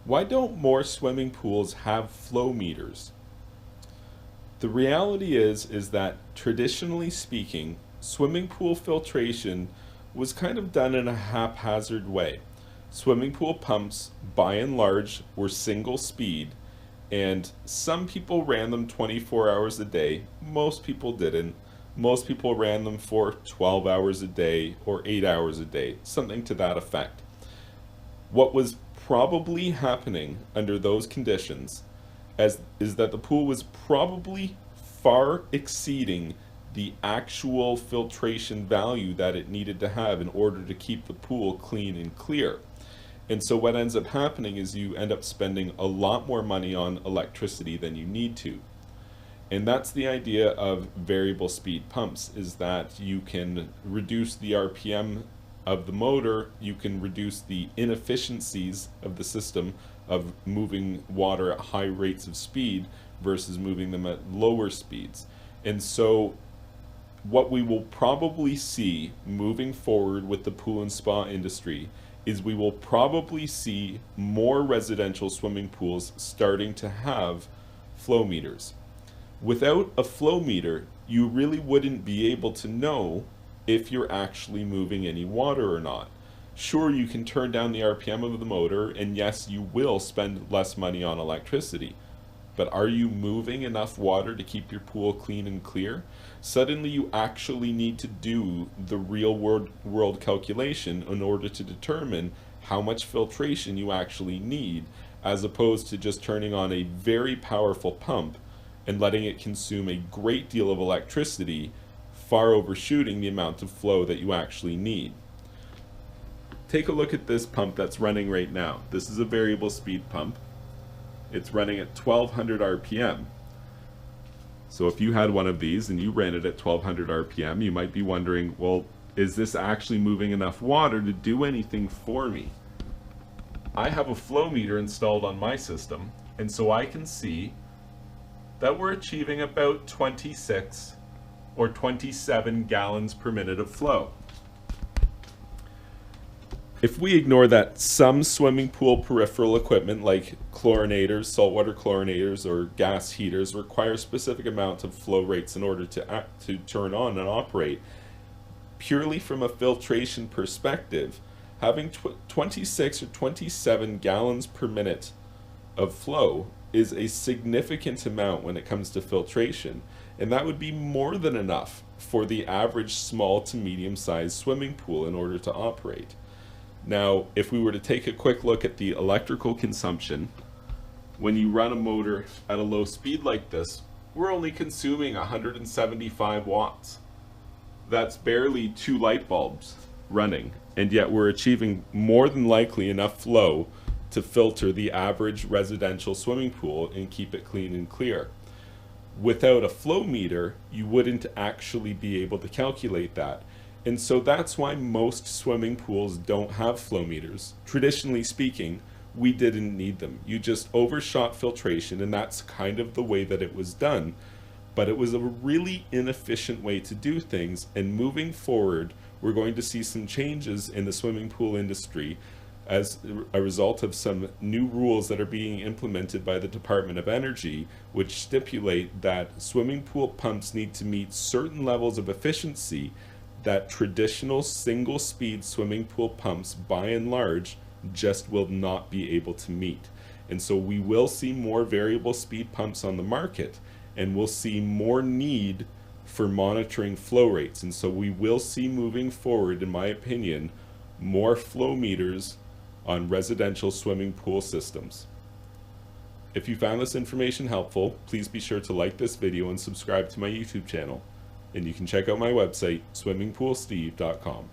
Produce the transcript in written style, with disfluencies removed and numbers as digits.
Why don't more swimming pools have flow meters? The reality is that traditionally speaking, swimming pool filtration was kind of done in a haphazard way. Swimming pool pumps, by and large, were single speed, and some people ran them 24 hours a day. Most people didn't. Most people ran them for 12 hours a day or 8 hours a day, something to that effect. What was probably happening under those conditions is that the pool was probably far exceeding the actual filtration value that it needed to have in order to keep the pool clean and clear. And so what ends up happening is you end up spending a lot more money on electricity than you need to. And that's the idea of variable speed pumps, is that you can reduce the RPM of the motor, you can reduce the inefficiencies of the system of moving water at high rates of speed versus moving them at lower speeds. And so what we will probably see moving forward with the pool and spa industry is we will probably see more residential swimming pools starting to have flow meters. Without a flow meter, you really wouldn't be able to know if you're actually moving any water or not. Sure, you can turn down the RPM of the motor, and yes, you will spend less money on electricity. But are you moving enough water to keep your pool clean and clear? Suddenly you actually need to do the real world calculation in order to determine how much filtration you actually need, as opposed to just turning on a very powerful pump and letting it consume a great deal of electricity, far overshooting the amount of flow that you actually need. Take a look at this pump that's running right now. This is a variable speed pump. It's running at 1200 RPM. So if you had one of these and you ran it at 1200 RPM, you might be wondering, well, is this actually moving enough water to do anything for me? I have a flow meter installed on my system, and so I can see that we're achieving about 26 or 27 gallons per minute of flow. If we ignore that some swimming pool peripheral equipment like chlorinators, saltwater chlorinators, or gas heaters require specific amounts of flow rates in order to turn on and operate, purely from a filtration perspective, having 26 or 27 gallons per minute of flow is a significant amount when it comes to filtration, and that would be more than enough for the average small to medium-sized swimming pool in order to operate. Now, if we were to take a quick look at the electrical consumption, when you run a motor at a low speed like this, we're only consuming 175 watts. That's barely 2 light bulbs running, and yet we're achieving more than likely enough flow to filter the average residential swimming pool and keep it clean and clear. Without a flow meter, you wouldn't actually be able to calculate that. And so that's why most swimming pools don't have flow meters. Traditionally speaking, we didn't need them. You just overshot filtration, and that's kind of the way that it was done. But it was a really inefficient way to do things, and moving forward, we're going to see some changes in the swimming pool industry as a result of some new rules that are being implemented by the Department of Energy, which stipulate that swimming pool pumps need to meet certain levels of efficiency that traditional single-speed swimming pool pumps, by and large, just will not be able to meet. And so we will see more variable speed pumps on the market, and we'll see more need for monitoring flow rates. And so we will see, moving forward, in my opinion, more flow meters on residential swimming pool systems. If you found this information helpful, please be sure to like this video and subscribe to my YouTube channel. And you can check out my website, swimmingpoolsteve.com.